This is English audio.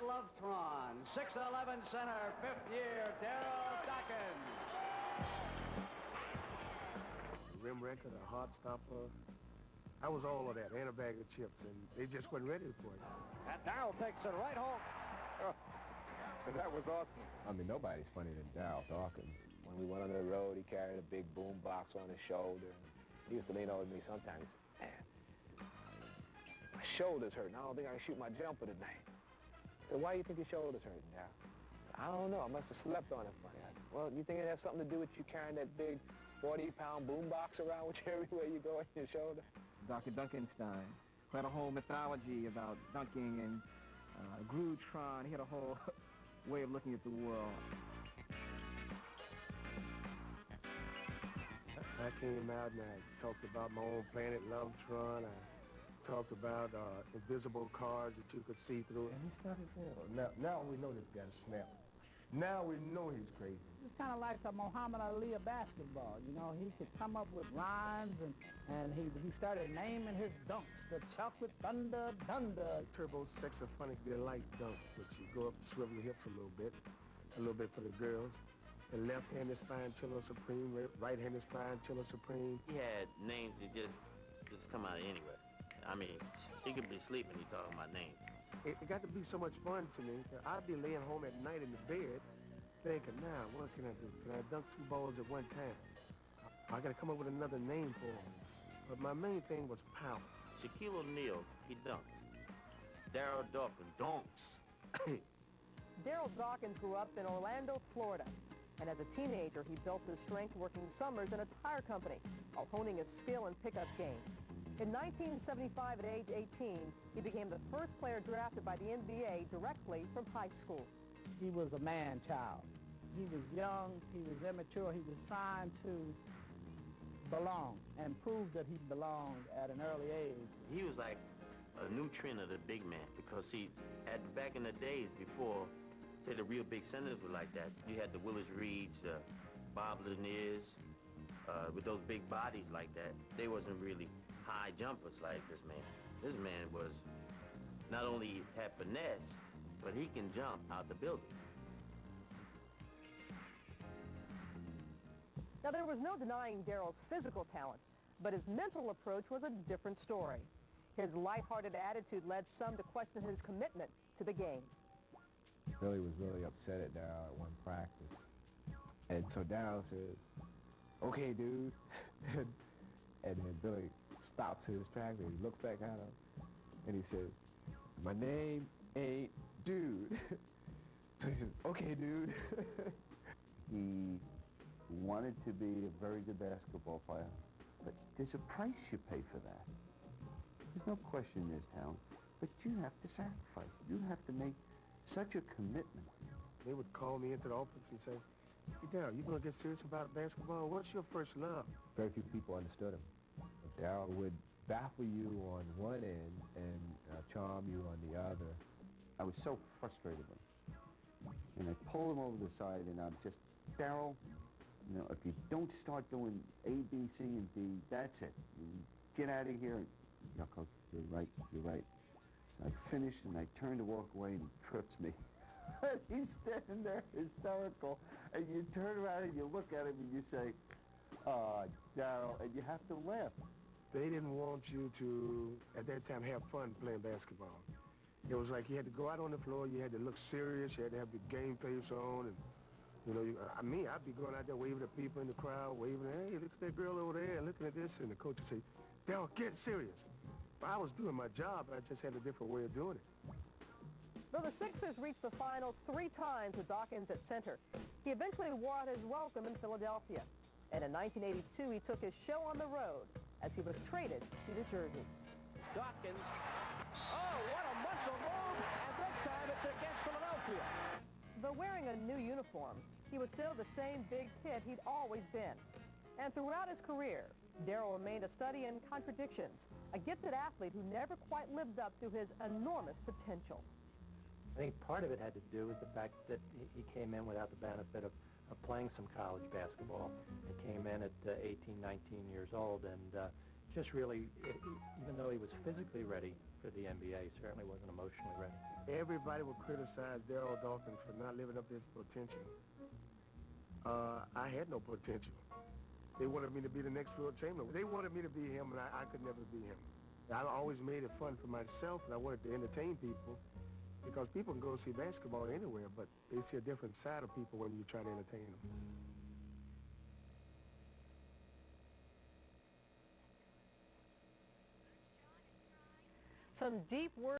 Lovetron, 6'11" center, fifth year, Darryl Dawkins. Rim wrecker, the heart stopper. I was all of that, and a bag of chips, and they just wasn't ready for it. And Darryl takes it right home. And that was awesome. I mean, nobody's funnier than Darryl Dawkins. When we went on the road, he carried a big boom box on his shoulder. He used to lean over me sometimes. Man, my shoulder's hurting. I don't think I can shoot my jumper tonight. So why do you think your shoulder's hurting, Darryl? I don't know. I must have slept on it funny. Well, you think it has something to do with you carrying that big 40-pound boom box around with you everywhere you go on your shoulder? Dr. Dunkenstein, who had a whole mythology about dunking and Grootron. He had a whole way of looking at the world. I came out and I talked about my own planet, Lovetron. I talked about invisible cars that you could see through. And he started there. Now we know this guy's snap. Now we know he's crazy. It's kind of like the Muhammad Ali of basketball. You know, he could come up with rhymes, and he started naming his dunks. The chocolate thunder, thunder. Turbo Sexophonic Delight dunks, which you go up and swivel your hips a little bit for the girls. The left-handed spine chiller supreme, right-handed spine chiller supreme. He had names that just come out of anywhere. I mean, he could be sleeping, he talking about names. It got to be so much fun to me. I'd be laying home at night in the bed thinking, now, what can I do? Can I dunk 2 balls at one time? I got to come up with another name for him. But my main thing was power. Shaquille O'Neal, he dunks. Darryl Dawkins, donks. Darryl Dawkins grew up in Orlando, Florida. And as a teenager, he built his strength working summers in a tire company while honing his skill in pickup games. In 1975, at age 18, he became the first player drafted by the NBA directly from high school. He was a man-child. He was young, he was immature, he was trying to belong and prove that he belonged at an early age. He was like a new trend of the big man because back in the days before, say the real big centers were like that. You had the Willis Reeds, Bob Laniers, with those big bodies like that. They wasn't really high jumpers like this man. This man was not only had finesse, but he can jump out the building. Now, there was no denying Darryl's physical talent, but his mental approach was a different story. His lighthearted attitude led some to question his commitment to the game. Billy was really upset at Darryl at one practice. And so Darryl says, okay, dude. and then Billy stops his practice. He looks back at him, and he says, my name ain't Dude. So he says, okay, dude. He wanted to be a very good basketball player, but there's a price you pay for that. There's no question there's talent, but you have to sacrifice. You have to make such a commitment. They would call me into the office and say, hey, Darryl, you gonna get serious about basketball? What's your first love? Very few people understood him. Darryl would baffle you on one end and charm you on the other. I was so frustrated with him. And I pulled him over the side and I'm just, Darryl, you know, if you don't start doing A, B, C, and D, that's it. You get out of here. Yeah, Coach, you're right, you're right. I finished and I turned to walk away and he trips me. And he's standing there hysterical. And you turn around and you look at him and you say, Darryl, and you have to laugh. They didn't want you to, at that time, have fun playing basketball. It was like you had to go out on the floor, you had to look serious, you had to have the game face on, and, you know, I'd be going out there waving at people in the crowd, waving, hey, look at that girl over there, looking at this, and the coach would say, Darryl, get serious. But I was doing my job, I just had a different way of doing it. Though the Sixers reached the finals 3 times with Dawkins at center, he eventually wore out his welcome in Philadelphia. And in 1982, he took his show on the road as he was traded to New Jersey. Dawkins, oh, what a muscle move, and this time it's against Philadelphia. Though wearing a new uniform, he was still the same big kid he'd always been. And throughout his career, Darryl remained a study in contradictions, a gifted athlete who never quite lived up to his enormous potential. I think part of it had to do with the fact that he came in without the benefit of playing some college basketball. He came in at 18, 19 years old, and just really, even though he was physically ready for the NBA, he certainly wasn't emotionally ready. Everybody would criticize Darryl Dawkins for not living up to his potential. I had no potential. They wanted me to be the next Wilt Chamberlain. They wanted me to be him, and I could never be him. I always made it fun for myself, and I wanted to entertain people, because people can go see basketball anywhere, but they see a different side of people when you try to entertain them. Some deep work.